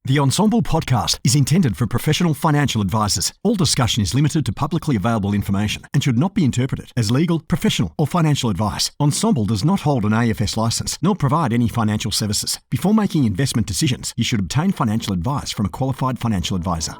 The Ensemble podcast is intended for professional financial advisors. All discussion is limited to publicly available information and should not be interpreted as legal, professional, or financial advice. Ensemble does not hold an AFS license nor provide any financial services. Before making investment decisions, you should obtain financial advice from a qualified financial advisor.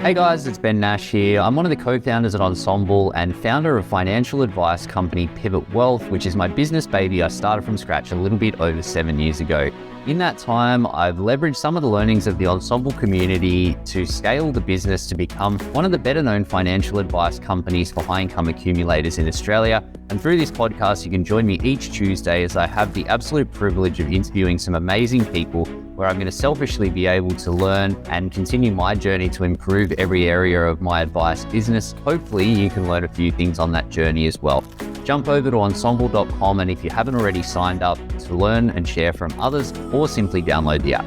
Hey guys, it's Ben Nash here. I'm one of the co-founders at Ensemble and founder of financial advice company Pivot Wealth, which is my business baby I started from scratch a little bit over 7 years ago. In that time, I've leveraged some of the learnings of the Ensemble community to scale the business to become one of the better known financial advice companies for high income accumulators in Australia. And through this podcast, you can join me each Tuesday as I have the absolute privilege of interviewing some amazing people where I'm going to selfishly be able to learn and continue my journey to improve every area of my advice business. Hopefully you can learn a few things on that journey as well. Jump over to ensemble.com, and if you haven't already signed up, to learn and share from others, or simply download the app.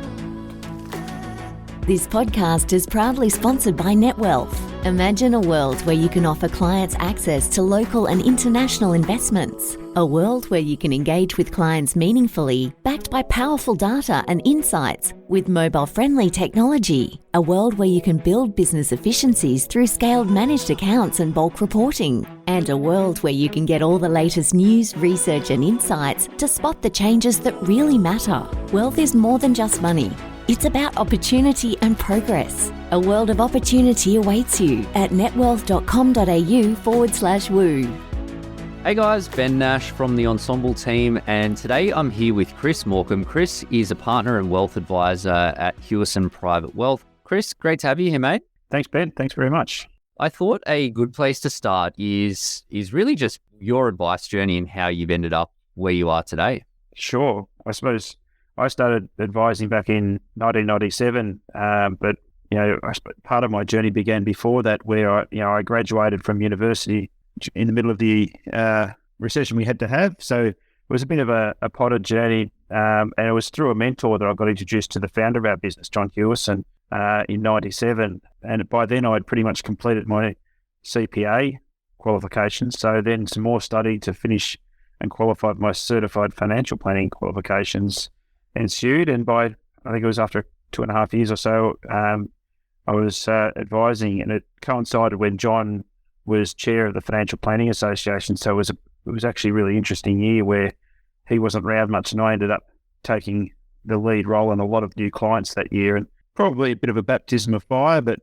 This podcast is proudly sponsored by NetWealth. Imagine a world where you can offer clients access to local and international investments. A world where you can engage with clients meaningfully, backed by powerful data and insights with mobile-friendly technology. A world where you can build business efficiencies through scaled managed accounts and bulk reporting. And a world where you can get all the latest news, research and insights to spot the changes that really matter. Wealth is more than just money. It's about opportunity and progress. A world of opportunity awaits you at netwealth.com.au/woo. Hey guys, Ben Nash from the Ensemble team, and today I'm here with Chris Morcom. Chris is a partner and wealth advisor at Hewison Private Wealth. Chris, great to have you here, mate. Thanks, Ben. Thanks very much. I thought a good place to start is really just your advice journey and how you've ended up where you are today. Sure. I suppose I started advising back in 1997, but part of my journey began before that, where I graduated from university in the middle of the recession we had to have. So it was a bit of a potted journey, and it was through a mentor that I got introduced to the founder of our business, John Hewison, in 97. And by then I'd pretty much completed my CPA qualifications. So then some more study to finish and qualify my certified financial planning qualifications ensued. And I think it was after 2.5 years or so, I was advising, and it coincided when John was chair of the Financial Planning Association. So it was actually a really interesting year where he wasn't around much, and I ended up taking the lead role in a lot of new clients that year, and probably a bit of a baptism of fire, but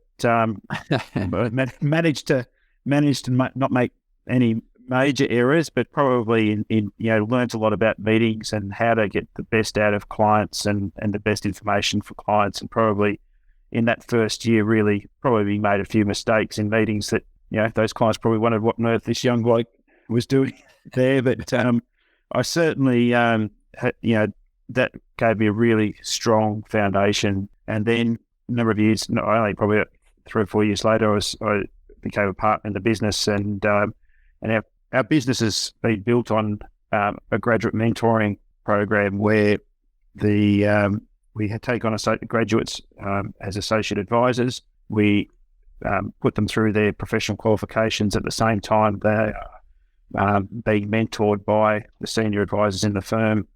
managed to not make any major errors, but probably learned a lot about meetings and how to get the best out of clients and the best information for clients. And probably in that first year, really probably made a few mistakes in meetings that, those clients probably wondered what on earth this young bloke was doing there. But I certainly, that gave me a really strong foundation. And then a number of years, not only probably 3 or 4 years later, I became a partner in the business, and our business has been built on a graduate mentoring program where we had take on graduates as associate advisors. We put them through their professional qualifications at the same time they are being mentored by the senior advisors in the firm.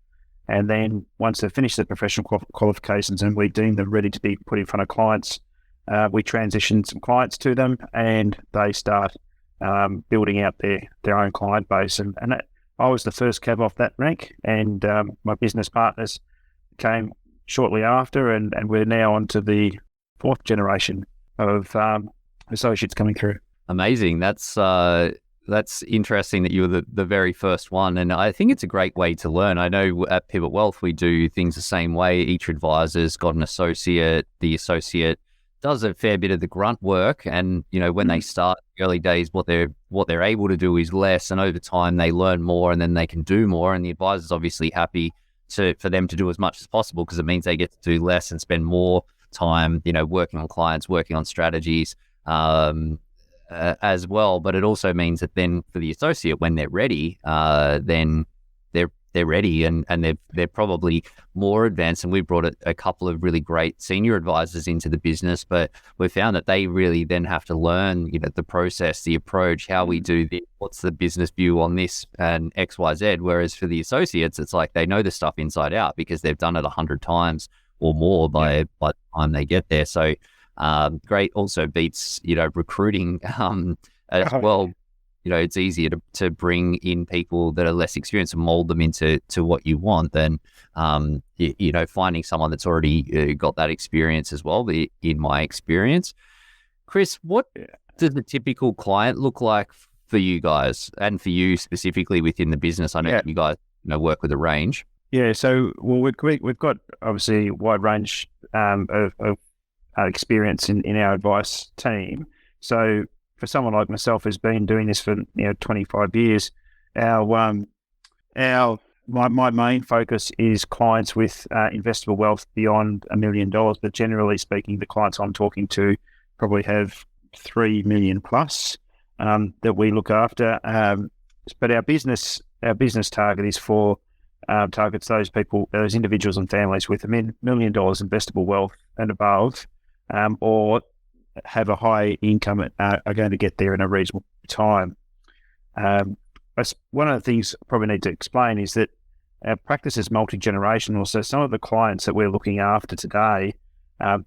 And then once they've finished their professional qualifications and we deem them ready to be put in front of clients, we transition some clients to them, and they start building out their own client base. And that, I was the first cab off that rank, and my business partners came shortly after, and we're now on to the 4th generation of associates coming through. Amazing. That's interesting that you were the very first one, and I think it's a great way to learn. I know at Pivot Wealth we do things the same way. Each advisor's got an associate. The associate does a fair bit of the grunt work, and when they start the early days, what they're able to do is less, and over time they learn more, and then they can do more. And the advisor's obviously happy for them to do as much as possible, because it means they get to do less and spend more time, working on clients, working on strategies as well. But it also means that then for the associate, when they're ready, then they're they're ready and they're probably more advanced. And we brought a couple of really great senior advisors into the business, but we found that they really then have to learn, the process, the approach, how we do this, what's the business view on this and X, Y, Z. Whereas for the associates, it's like they know the stuff inside out because they've done it 100 times or more by the time they get there. So great also beats, recruiting as well. It's easier to bring in people that are less experienced and mold them into what you want than, finding someone that's already got that experience as well, in my experience. Chris, what does the typical client look like for you guys and for you specifically within the business? I know you guys work with a range. Yeah, so we've got obviously a wide range of experience in our advice team. So for someone like myself who's been doing this for 25 years, my main focus is clients with investable wealth beyond $1 million. But generally speaking, the clients I'm talking to probably have 3 million plus that we look after. But our business target is for targets those people, those individuals and families with $1 million investable wealth and above, or have a high income are going to get there in a reasonable time. One of the things I probably need to explain is that our practice is multi-generational. So some of the clients that we're looking after today,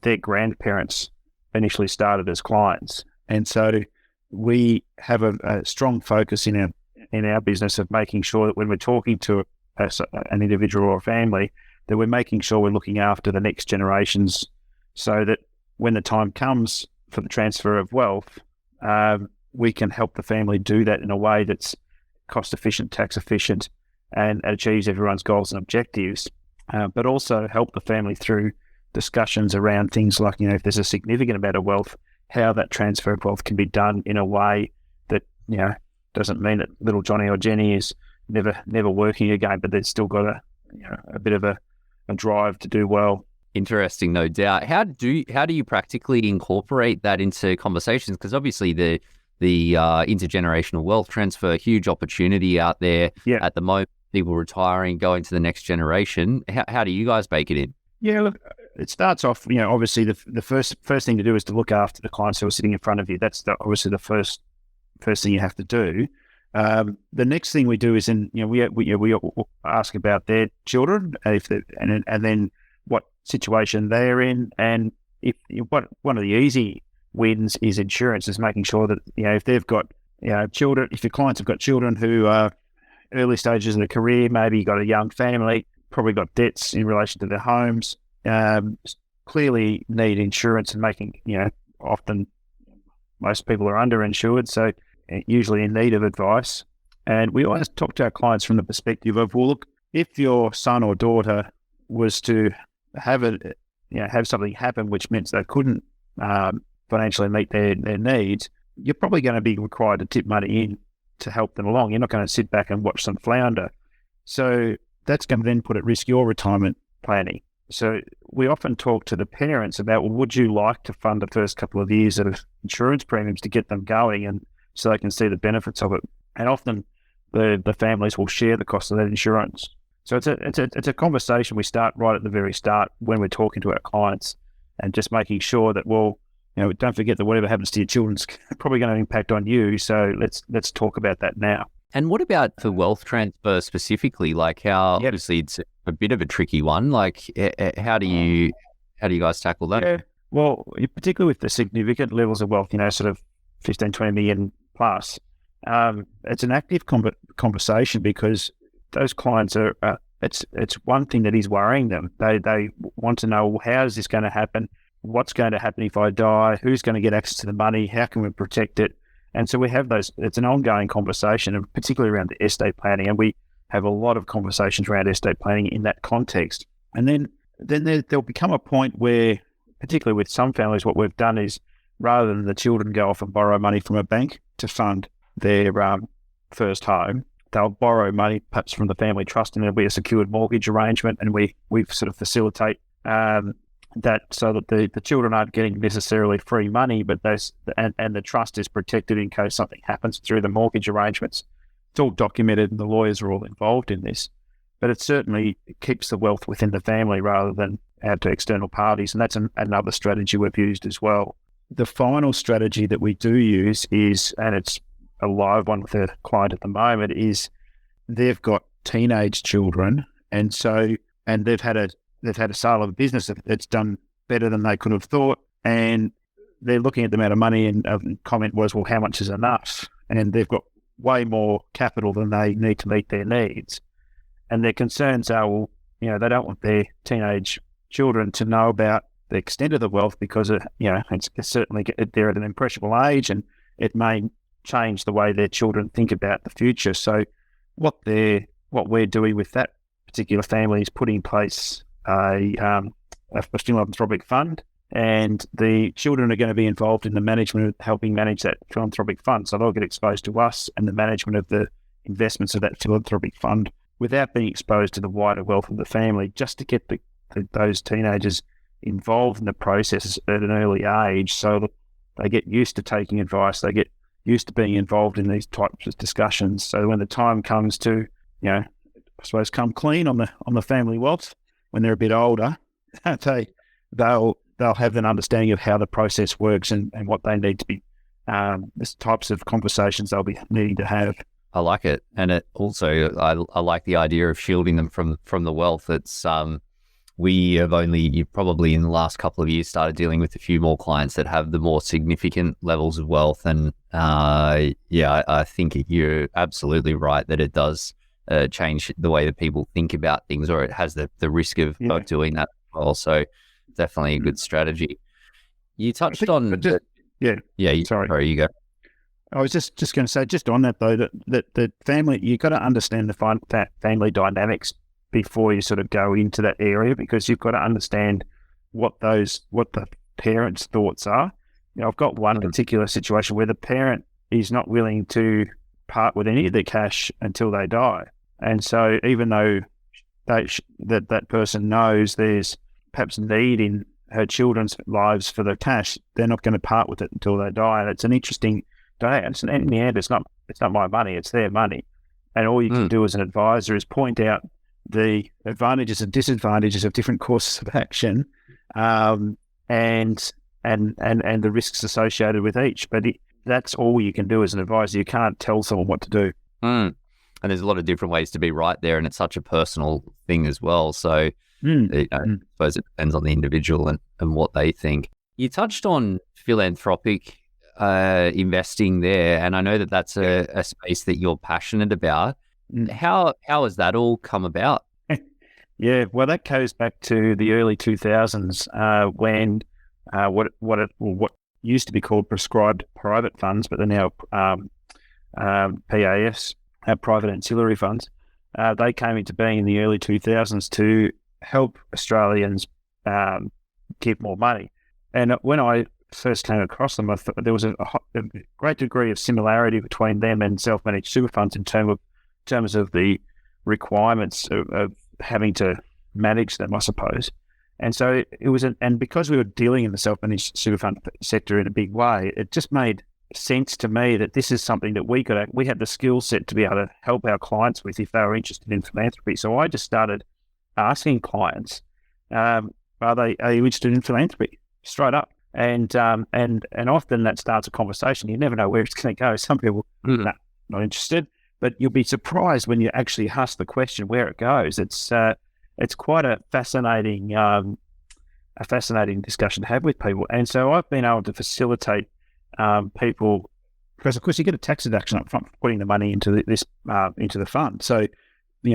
their grandparents initially started as clients. And so we have a strong focus in our business of making sure that when we're talking to an individual or a family, that we're making sure we're looking after the next generations so that when the time comes for the transfer of wealth, we can help the family do that in a way that's cost efficient, tax efficient, and achieves everyone's goals and objectives, but also help the family through discussions around things like, if there's a significant amount of wealth, how that transfer of wealth can be done in a way that, doesn't mean that little Johnny or Jenny is never working again, but they've still got a bit of a drive to do well. Interesting, no doubt. How do you practically incorporate that into conversations? Because obviously the intergenerational wealth transfer, huge opportunity out there at the moment. People retiring, going to the next generation. How do you guys bake it in? Yeah, look, it starts off. Obviously the first thing to do is to look after the clients who are sitting in front of you. That's obviously the first thing you have to do. The next thing we do is we ask about their children, and then what situation they're in, and one of the easy wins is insurance, is making sure that if they've got children, if your clients have got children who are early stages of their career, maybe got a young family, probably got debts in relation to their homes, clearly need insurance, and often most people are underinsured, so usually in need of advice. And we always talk to our clients from the perspective of, well, look, if your son or daughter was to have something happen which meant they couldn't financially meet their needs, you're probably going to be required to tip money in to help them along. You're not going to sit back and watch them flounder. So that's going to then put at risk your retirement planning. So we often talk to the parents about, well, would you like to fund the first couple of years of insurance premiums to get them going, and so they can see the benefits of it? And often the families will share the cost of that insurance. So it's a conversation we start right at the very start when we're talking to our clients, and just making sure that, well, don't forget that whatever happens to your children's probably going to impact on you. So let's talk about that now. And what about for wealth transfer specifically? Like obviously it's a bit of a tricky one. Like how do you guys tackle that? Yeah. Well, particularly with the significant levels of wealth, sort of 15, 20 million plus, it's an active conversation, because those clients are, it's one thing that is worrying them. They want to know, well, how is this going to happen? What's going to happen if I die? Who's going to get access to the money? How can we protect it? And so we have those, it's an ongoing conversation, and particularly around the estate planning. And we have a lot of conversations around estate planning in that context. And then there'll become a point where, particularly with some families, what we've done is, rather than the children go off and borrow money from a bank to fund their first home, they'll borrow money perhaps from the family trust, and there'll be a secured mortgage arrangement, and we sort of facilitate that, so that the children aren't getting necessarily free money, but and the trust is protected in case something happens through the mortgage arrangements. It's all documented, and the lawyers are all involved in this. but it certainly keeps the wealth within the family rather than out to external parties. And that's another strategy we've used as well. The final strategy that we do use is, and it's a live one with a client at the moment, is they've got teenage children, and they've had a sale of a business that's done better than they could have thought, and they're looking at the amount of money, and the comment was, well, how much is enough? And they've got way more capital than they need to meet their needs. And their concerns are, well, they don't want their teenage children to know about the extent of the wealth because, it's certainly they're at an impressionable age, and it may change the way their children think about the future. So what we're doing with that particular family is putting in place a philanthropic fund, and the children are going to be involved in the management of helping manage that philanthropic fund. So they'll get exposed to us and the management of the investments of that philanthropic fund without being exposed to the wider wealth of the family, just to get those teenagers involved in the process at an early age, so that they get used to taking advice, they get used to being involved in these types of discussions. So when the time comes to, I suppose, come clean on the family wealth, when they're a bit older, they'll have an understanding of how the process works and what they need to be, the types of conversations they'll be needing to have. I like it. And it also, I like the idea of shielding them from the wealth. It's, we have only probably in the last couple of years started dealing with a few more clients that have the more significant levels of wealth. And I think you're absolutely right that it does change the way that people think about things, or it has the risk of doing that as well. So definitely a good strategy. You touched on... Sorry, you go. I was just going to say, just on that though, that the family, you've got to understand the family dynamics before you sort of go into that area, because you've got to understand what the parents' thoughts are. I've got one particular situation where the parent is not willing to part with any of their cash until they die, and so even though that person knows there's perhaps need in her children's lives for the cash, they're not going to part with it until they die. And it's an interesting dance. And in the end, it's not my money, it's their money. And all you can do as an advisor is point out the advantages and disadvantages of different courses of action, and the risks associated with each. But that's all you can do as an advisor. You can't tell someone what to do. And there's a lot of different ways to be right there, and it's such a personal thing as well. So I suppose it depends on the individual and what they think. You touched on philanthropic investing there, and I know that that's a space that you're passionate about. How has that all come about? Yeah, well, that goes back to the early 2000s when what used to be called prescribed private funds, but they're now PAFs, private ancillary funds. They came into being in the early 2000s to help Australians keep more money. And when I first came across them, I thought there was a great degree of similarity between them and self-managed super funds in terms of the requirements of having to manage them, I suppose. And so it was, and because we were dealing in the self-managed super fund sector in a big way, it just made sense to me that this is something that we had the skill set to be able to help our clients with if they were interested in philanthropy. So I just started asking clients, are you interested in philanthropy? Straight up. And often that starts a conversation. You never know where it's going to go. Some people, not interested, but you'll be surprised when you actually ask the question where it goes. It's quite a fascinating discussion to have with people. And so I've been able to facilitate people, because of course you get a tax deduction up front for putting the money into the fund. So,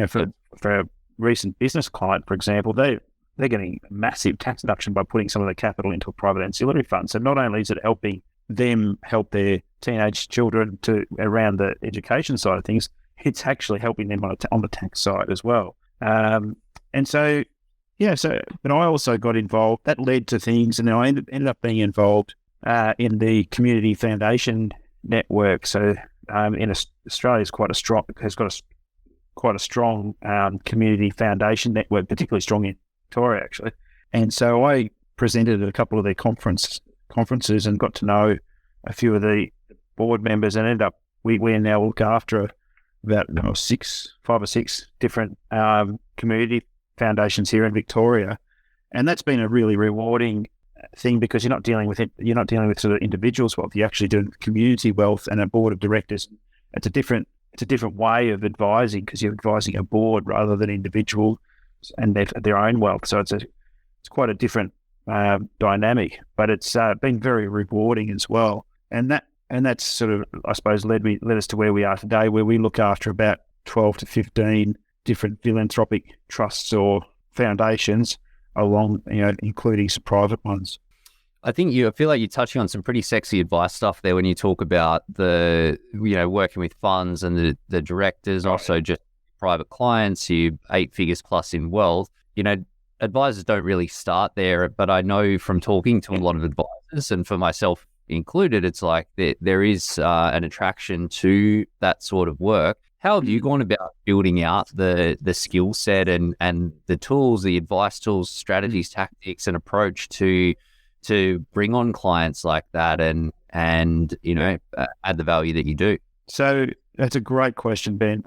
for a recent business client, for example, they're getting a massive tax deduction by putting some of their capital into a private ancillary fund. So not only is it helping them help their teenage children around the education side of things, it's actually helping them on the tax side as well. But I also got involved. That led to things, and I ended up being involved in the community foundation network. So Australia has got quite a strong community foundation network, particularly strong in Victoria, actually. And so I presented at a couple of their conferences and got to know a few of the board members, and ended up we now look after about 5 or 6 different community foundations here in Victoria, and that's been a really rewarding thing because you're not dealing with sort of individuals' wealth. You're actually doing community wealth and a board of directors. It's a different way of advising because you're advising a board rather than individual and their own wealth. So it's quite a different dynamic, but it's been very rewarding as well. And that's sort of, I suppose, led us to where we are today, where we look after about 12 to 15 different philanthropic trusts or foundations, along, including some private ones. I feel like you're touching on some pretty sexy advice stuff there when you talk about the, working with funds and the directors, and also just private clients, you 8 figures plus in wealth. Advisors don't really start there, but I know from talking to a lot of advisors, and for myself included, it's like there is an attraction to that sort of work. How have you gone about building out the skill set and the tools, the advice tools, strategies, tactics, and approach to bring on clients like that and add the value that you do? So that's a great question, Ben.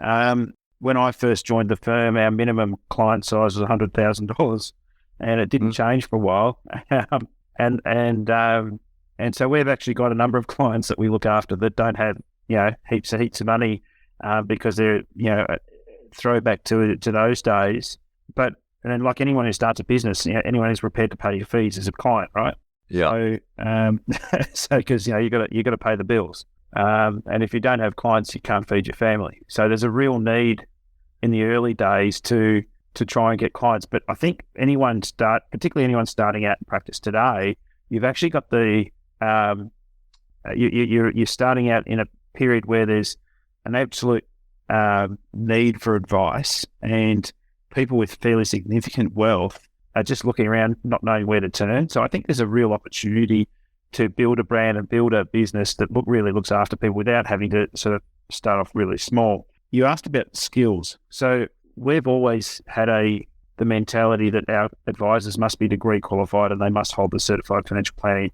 When I first joined the firm, our minimum client size was $100,000, and it didn't change for a while. And so we've actually got a number of clients that we look after that don't have heaps of money because they're throwback to those days. But and then, like anyone who starts a business, anyone who's prepared to pay your fees is a client, right? Yeah. So because you got to pay the bills, and if you don't have clients, you can't feed your family. So there's a real need in the early days to try and get clients. But I think particularly anyone starting out in practice today, you've actually got you're starting out in a period where there's an absolute need for advice, and people with fairly significant wealth are just looking around, not knowing where to turn. So I think there's a real opportunity to build a brand and build a business that really looks after people without having to sort of start off really small. You asked about skills. So we've always had the mentality that our advisors must be degree qualified and they must hold the certified financial planning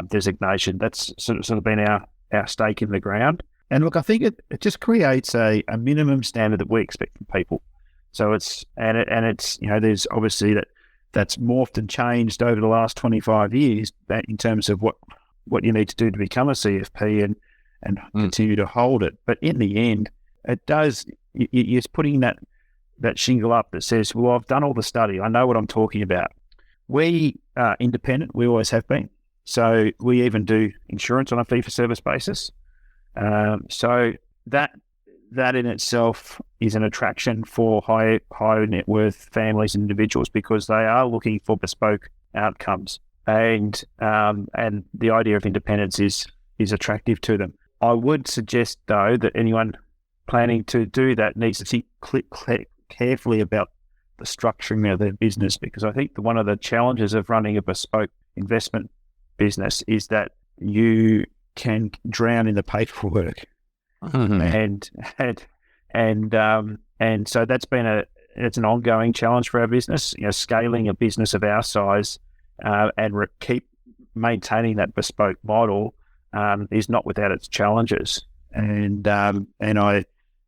designation. That's sort of been our stake in the ground. And look, I think it just creates a minimum standard that we expect from people. So it's there's obviously that's morphed and changed over the last 25 years in terms of what you need to do to become a CFP and continue to hold it. But in the end, it does, you're putting that shingle up that says, well, I've done all the study. I know what I'm talking about. We are independent. We always have been. So we even do insurance on a fee-for-service basis. So that in itself is an attraction for high net worth families and individuals because they are looking for bespoke outcomes, and the idea of independence is attractive to them. I would suggest though that anyone planning to do that needs to think carefully about the structuring of their business, because I think one of the challenges of running a bespoke investment business is that you can drown in the paperwork. And so that's been it's an ongoing challenge for our business. Scaling a business of our size and keep maintaining that bespoke model is not without its challenges. And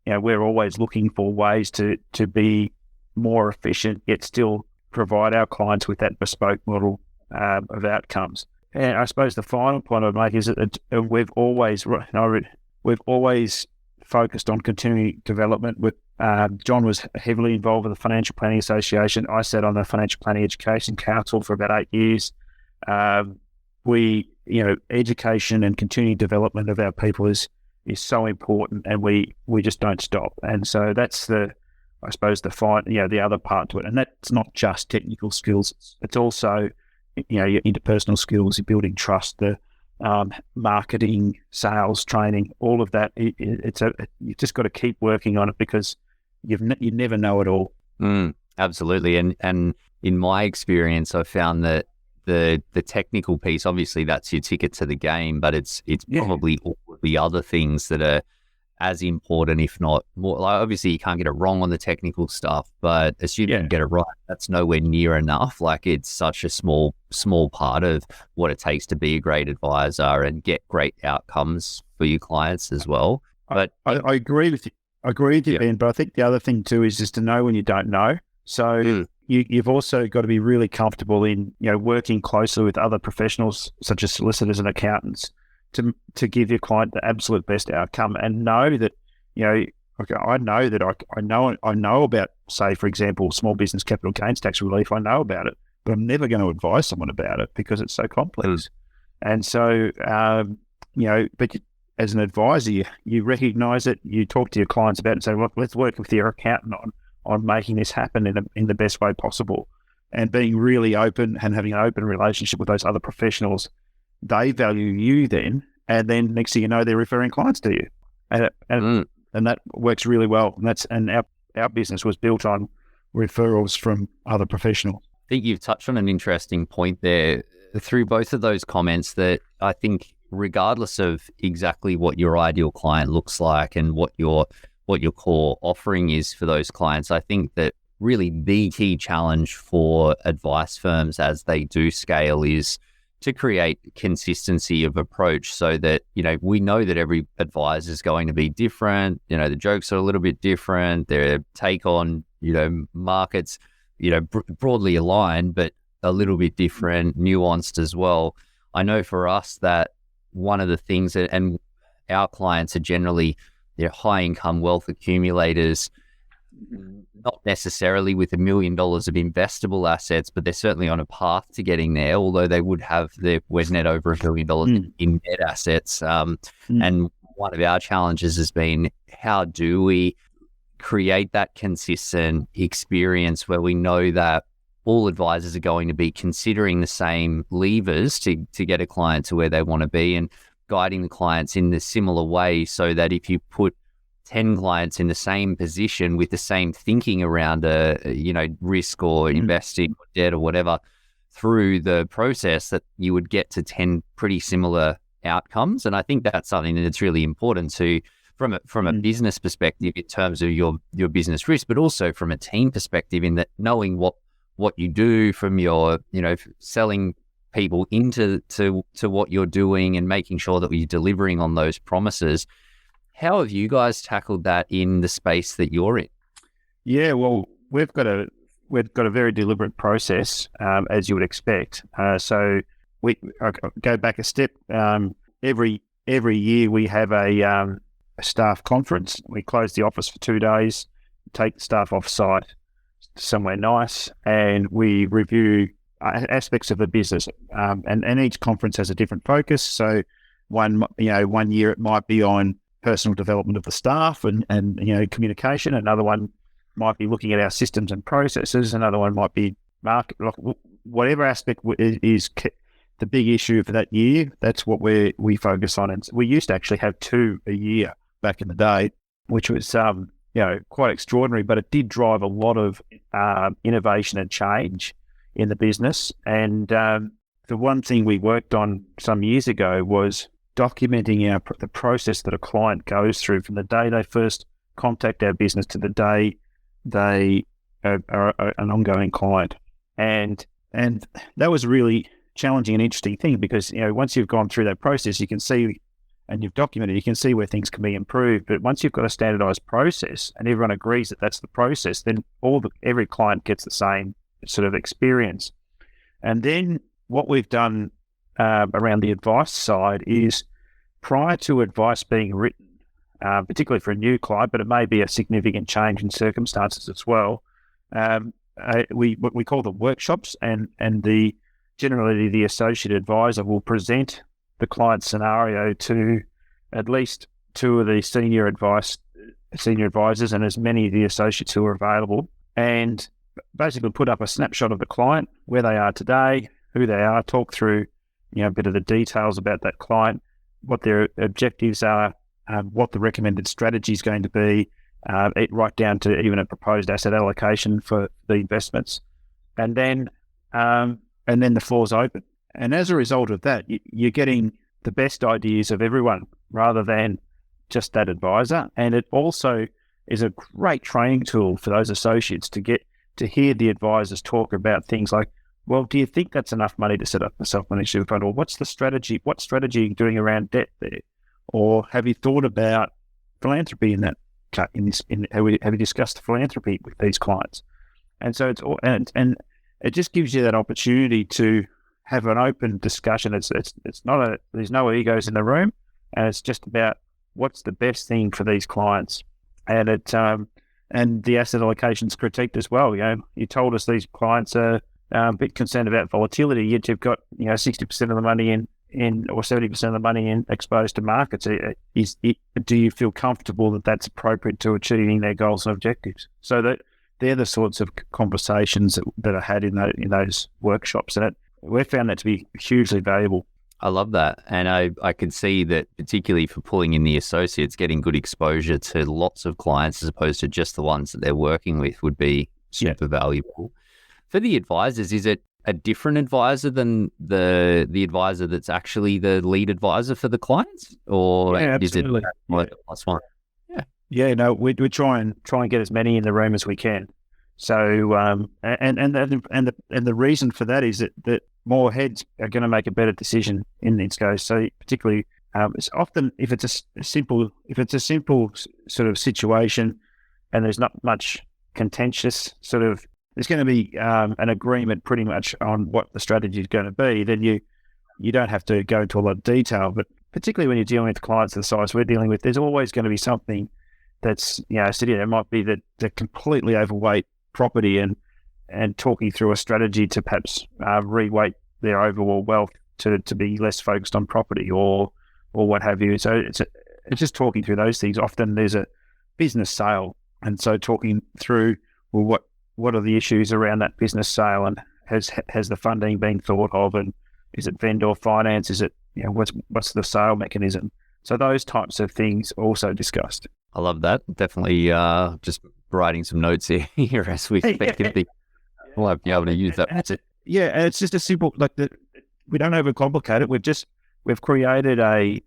we're always looking for ways to be more efficient, yet still provide our clients with that bespoke model of outcomes. And I suppose the final point I'd make is that we've always focused on continuing development. With John was heavily involved with the Financial Planning Association. I sat on the Financial Planning Education Council for about 8 years. Education and continuing development of our people is so important, and we just don't stop. And so that's the other part to it. And that's not just technical skills. It's also your interpersonal skills, you're building trust, the marketing, sales, training, all of that. You've just got to keep working on it because you never know it all. Absolutely. And in my experience, I've found that the technical piece, obviously that's your ticket to the game, but it's probably all the other things that are as important, if not more. Like obviously you can't get it wrong on the technical stuff, but assuming you get it right, that's nowhere near enough. Like it's such a small part of what it takes to be a great advisor and get great outcomes for your clients as well. But I agree with you. I agree with you, Yeah. Ben, but I think the other thing too is just to know when you don't know. So you've also got to be really comfortable in, working closely with other professionals such as solicitors and accountants to give your client the absolute best outcome, and know that, okay, I know that I know about, say, for example, small business capital gains tax relief. I know about it, but I'm never going to advise someone about it because it's so complex. And so, but as an advisor, you recognise it, you talk to your clients about it and say, well, let's work with your accountant on making this happen in the best way possible, and being really open and having an open relationship with those other professionals. They value you then, and then next thing you know, they're referring clients to you, and that works really well. And our business was built on referrals from other professionals. I think you've touched on an interesting point there through both of those comments, that I think regardless of exactly what your ideal client looks like and what your core offering is for those clients, I think that really the key challenge for advice firms as they do scale is to create consistency of approach, so that, we know that every advisor is going to be different. The jokes are a little bit different. Their take on, markets, broadly aligned, but a little bit different, nuanced as well. I know for us that one of the things and our clients are generally, high income wealth accumulators, not necessarily with $1 million of investable assets, but they're certainly on a path to getting there, although they would have their net over $1 billion in net assets. And one of our challenges has been, how do we create that consistent experience where we know that all advisors are going to be considering the same levers to get a client to where they want to be, and guiding the clients in the similar way, so that if you put 10 clients in the same position with the same thinking around risk or investing or debt or whatever through the process, that you would get to 10 pretty similar outcomes. And I think that's something that's really important from a business perspective in terms of your business risk, but also from a team perspective, in that knowing what you do from your, selling people into what you're doing and making sure that you're delivering on those promises. How have you guys tackled that in the space that you're in? Yeah, well, we've got a very deliberate process, as you would expect. So I go back a step. Every year we have a staff conference. We close the office for 2 days, take the staff off site somewhere nice, and we review aspects of the business. And each conference has a different focus. So one year it might be on personal development of the staff and communication. Another one might be looking at our systems and processes. Another one might be market, whatever aspect is the big issue for that year. That's what we focus on. And we used to actually have 2 a year back in the day, which was quite extraordinary, but it did drive a lot of innovation and change in the business. And the one thing we worked on some years ago was documenting the process that a client goes through from the day they first contact our business to the day they are an ongoing client. And that was a really challenging and interesting thing, because once you've gone through that process, you can see, and you've documented, you can see where things can be improved. But once you've got a standardized process and everyone agrees that that's the process, then every client gets the same sort of experience. And then what we've done around the advice side is, prior to advice being written, particularly for a new client, but it may be a significant change in circumstances as well, what we call the workshops, and generally the associate advisor will present the client scenario to at least 2 of the senior advisors and as many of the associates who are available, and basically put up a snapshot of the client, where they are today, who they are, talk through a bit of the details about that client, what their objectives are, what the recommended strategy is going to be, right down to even a proposed asset allocation for the investments. And then the floor's open. And as a result of that, you're getting the best ideas of everyone rather than just that advisor. And it also is a great training tool for those associates to get to hear the advisors talk about things like, well, do you think that's enough money to set up a self-managed super fund? Or what's the strategy? What strategy are you doing around debt there? Or have you thought about philanthropy in cut in this? Have you discussed philanthropy with these clients? And so it's all, and it just gives you that opportunity to have an open discussion. It's not there's no egos in the room, and it's just about what's the best thing for these clients. And and the asset allocation's critiqued as well. You told us these clients are a bit concerned about volatility, yet you've got 60% of the money in or 70% of the money in exposed to markets. Do you feel comfortable that that's appropriate to achieving their goals and objectives? So that they're the sorts of conversations that are had in those workshops, and we've found that to be hugely valuable. I love that. And I could see that, particularly for pulling in the associates, getting good exposure to lots of clients as opposed to just the ones that they're working with would be super valuable. For the advisors, is it a different advisor than the advisor that's actually the lead advisor for the clients? Or is it plus one? Yeah, no, we try and get as many in the room as we can. So, and the reason for that is that more heads are going to make a better decision in this case. So, particularly, it's often if it's a simple sort of situation, and there's not much contentious sort of, there's going to be an agreement pretty much on what the strategy is going to be. Then you don't have to go into a lot of detail. But particularly when you're dealing with clients of the size we're dealing with, there's always going to be something that's sitting there. It might be that they're completely overweight property and talking through a strategy to perhaps reweight their overall wealth to be less focused on property or what have you. So it's just talking through those things. Often there's a business sale, and so talking through what are the issues around that business sale, and has the funding been thought of, and is it vendor finance? Is it what's the sale mechanism? So those types of things also discussed. I love that. Definitely just writing some notes here as we speak. We'll be able to use that. That's it. Yeah, and it's just a simple, we don't overcomplicate it. We've created a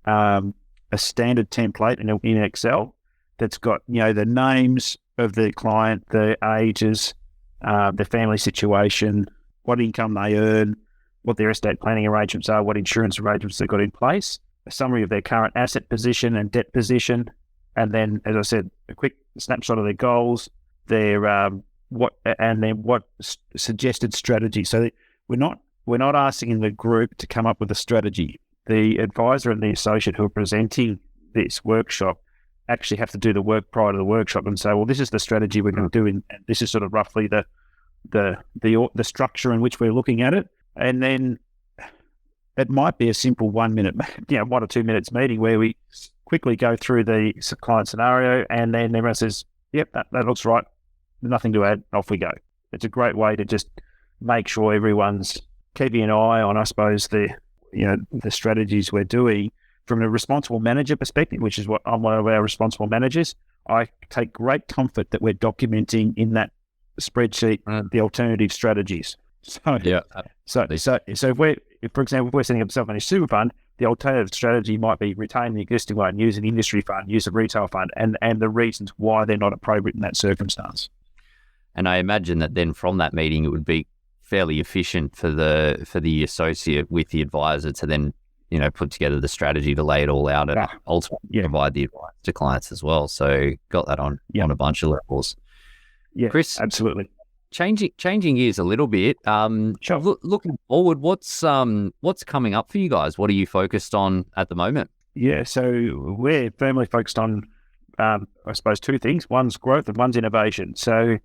standard template in Excel that's got the names of the client, the ages, the family situation, what income they earn, what their estate planning arrangements are, what insurance arrangements they've got in place, a summary of their current asset position and debt position, and then, as I said, a quick snapshot of their goals, their what suggested strategy. So we're not asking the group to come up with a strategy. The advisor and the associate who are presenting this workshop actually have to do the work prior to the workshop and say, well, this is the strategy we're going to do, and this is sort of roughly the structure in which we're looking at it. And then it might be a simple 1 minute, 1 or 2 minutes meeting where we quickly go through the client scenario, and then everyone says, yep, that looks right. Nothing to add. Off we go. It's a great way to just make sure everyone's keeping an eye on, I suppose, the strategies we're doing from a responsible manager perspective, which is what I'm one of our responsible managers. I take great comfort that we're documenting in that spreadsheet the alternative strategies. So if for example, if we're setting up a self-managed super fund, the alternative strategy might be retain the existing one, use an industry fund, use a retail fund, and the reasons why they're not appropriate in that circumstance. And I imagine that then from that meeting, it would be fairly efficient for the associate with the advisor to then put together the strategy to lay it all out and ultimately provide the advice to clients as well. So got that on a bunch of levels. Yeah, Chris, absolutely. Changing gears a little bit. Sure. Looking forward, what's coming up for you guys? What are you focused on at the moment? Yeah, so we're firmly focused on, I suppose, two things. One's growth and one's innovation. So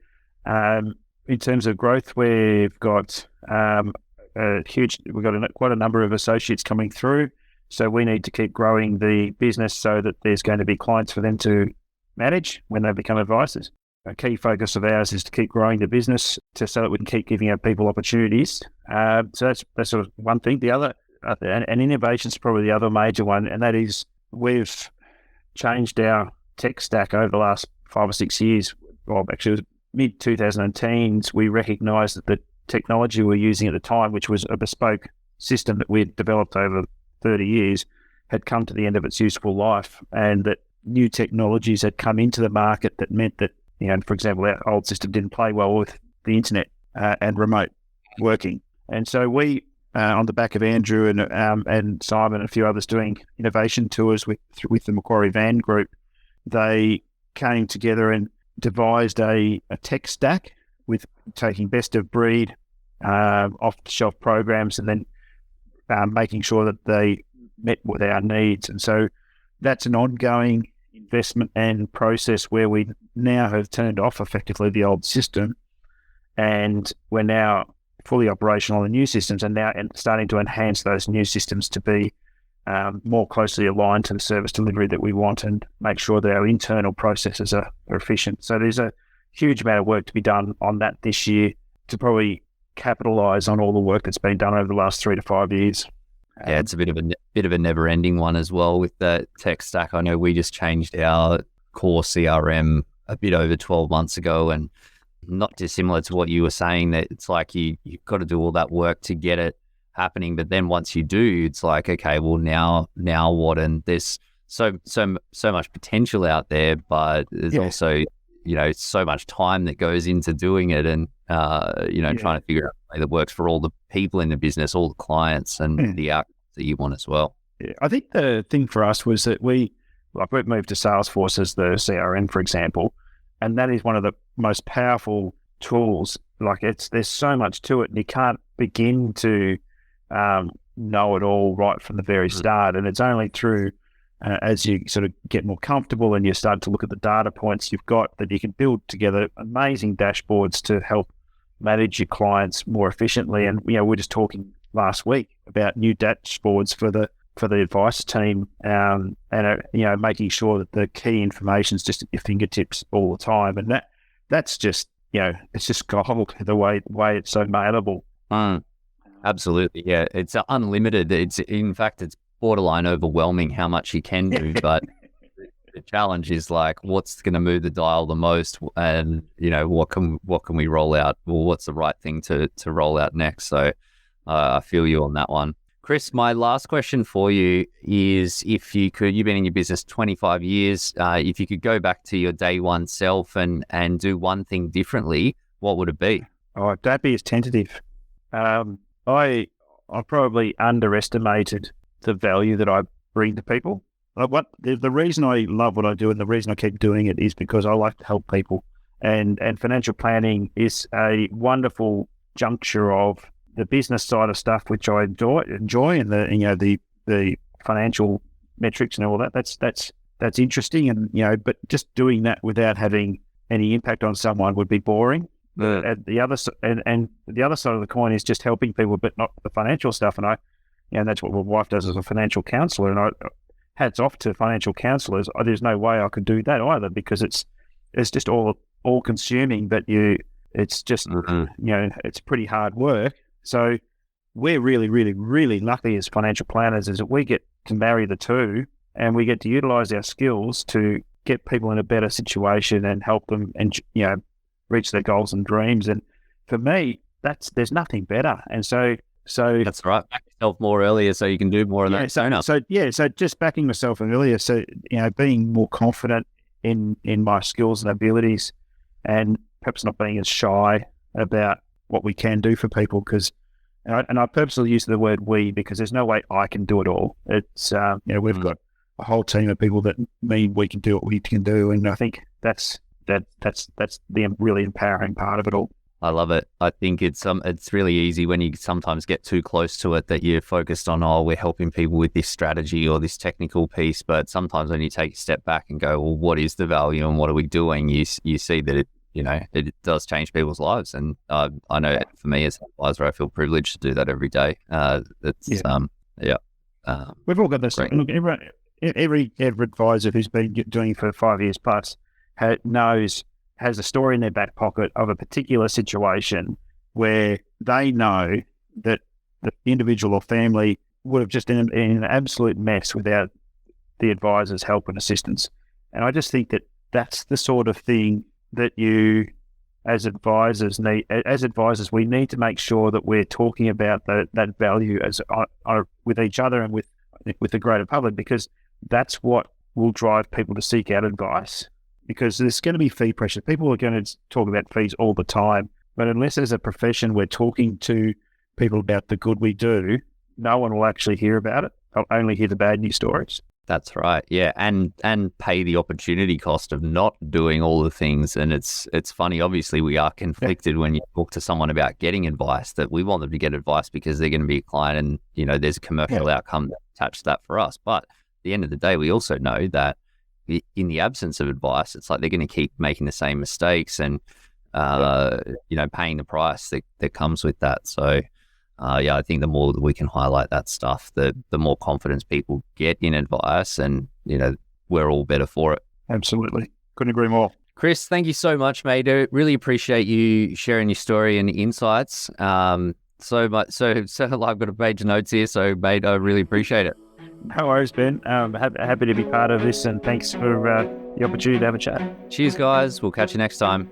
in terms of growth, we've got quite a number of associates coming through. So we need to keep growing the business so that there's going to be clients for them to manage when they become advisors. A key focus of ours is to keep growing the business so that we can keep giving our people opportunities. So that's sort of one thing. The other, and innovation is probably the other major one, and that is we've changed our tech stack over the last 5 or 6 years. Well, actually, it was mid-2010s. We recognised that the technology we were using at the time, which was a bespoke system that we'd developed over 30 years, had come to the end of its useful life, and that new technologies had come into the market that meant that, for example, our old system didn't play well with the internet and remote working. And so we, on the back of Andrew and Simon and a few others doing innovation tours with the Macquarie Van Group, they came together and devised a tech stack with taking best of breed off-the-shelf programs and then making sure that they met with our needs. And so that's an ongoing investment and process where we now have turned off effectively the old system, and we're now fully operational in new systems, and now starting to enhance those new systems to be more closely aligned to the service delivery that we want, and make sure that our internal processes are efficient. So there's a huge amount of work to be done on that this year to probably capitalise on all the work that's been done over the last 3 to 5 years. Yeah, it's a bit of a never-ending one as well with the tech stack. I know we just changed our core CRM a bit over 12 months ago, and not dissimilar to what you were saying, that it's like you've got to do all that work to get it happening. But then once you do, it's like, okay, well now what? And there's so much potential out there, but there's also, so much time that goes into doing it, and trying to figure out a way that works for all the people in the business, all the clients, and the outcomes that you want as well. Yeah, I think the thing for us was that we've moved to Salesforce as the CRM, for example, and that is one of the most powerful tools. Like there's so much to it, and you can't begin to know it all right from the very start. And it's only through as you sort of get more comfortable and you start to look at the data points you've got, that you can build together amazing dashboards to help manage your clients more efficiently. And we're just talking last week about new dashboards for the advice team, and making sure that the key information is just at your fingertips all the time. And that's just it's just gold the way it's so malleable. Absolutely, yeah. It's unlimited. It's borderline overwhelming how much you can do, but the challenge is like, what's going to move the dial the most, and what can we roll out? Well, what's the right thing to roll out next? So I feel you on that one. Chris, my last question for you is, if you could, you've been in your business 25 years, if you could go back to your day one self and do one thing differently, what would it be? Oh, don't be as tentative. I probably underestimated the value that I bring to people. The reason I love what I do and the reason I keep doing it is because I like to help people, and financial planning is a wonderful juncture of the business side of stuff, which I enjoy, and the financial metrics and all that. That's interesting, and but just doing that without having any impact on someone would be boring. And the other side of the coin is just helping people, but not the financial stuff. And that's what my wife does as a financial counsellor. And hats off to financial counsellors. There's no way I could do that either, because it's just all consuming. But it's just it's pretty hard work. So we're really, really, really lucky as financial planners, is that we get to marry the two, and we get to utilise our skills to get people in a better situation and help them, and reach their goals and dreams. And for me, there's nothing better. And so that's right. Back yourself more earlier so you can do more of that. So just backing myself earlier. So, being more confident in my skills and abilities, and perhaps not being as shy about what we can do for people, and I purposely use the word we, because there's no way I can do it all. It's, we've got a whole team of people that mean we can do what we can do. And I think that's the really empowering part of it all. I love it. I think it's really easy when you sometimes get too close to it that you're focused on, we're helping people with this strategy or this technical piece. But sometimes when you take a step back and go, well, what is the value and what are we doing? You see that it does change people's lives. And I know for me as an advisor, I feel privileged to do that every day. We've all got this. Look, every advisor who's been doing it for 5 years plus has a story in their back pocket of a particular situation where they know that the individual or family would have just been in an absolute mess without the advisor's help and assistance. And I just think that that's the sort of thing that you, as advisors, need. As advisors, we need to make sure that we're talking about that value as with each other and with the greater public, because that's what will drive people to seek out advice. Because there's going to be fee pressure. People are going to talk about fees all the time, but unless as a profession we're talking to people about the good we do, no one will actually hear about it. They'll only hear the bad news stories. That's right. Yeah. And pay the opportunity cost of not doing all the things. And it's funny, obviously we are conflicted when you talk to someone about getting advice, that we want them to get advice because they're going to be a client and, you know, there's a commercial outcome attached to that for us. But at the end of the day, we also know that in the absence of advice, it's like they're going to keep making the same mistakes and, you know, paying the price that comes with that. So, I think the more that we can highlight that stuff, the more confidence people get in advice, and, you know, we're all better for it. Absolutely. Couldn't agree more. Chris, thank you so much, mate. I really appreciate you sharing your story and insights. So I've got a page of notes here, so mate, I really appreciate it. No worries, Ben. Happy to be part of this, and thanks for the opportunity to have a chat. Cheers, guys. We'll catch you next time.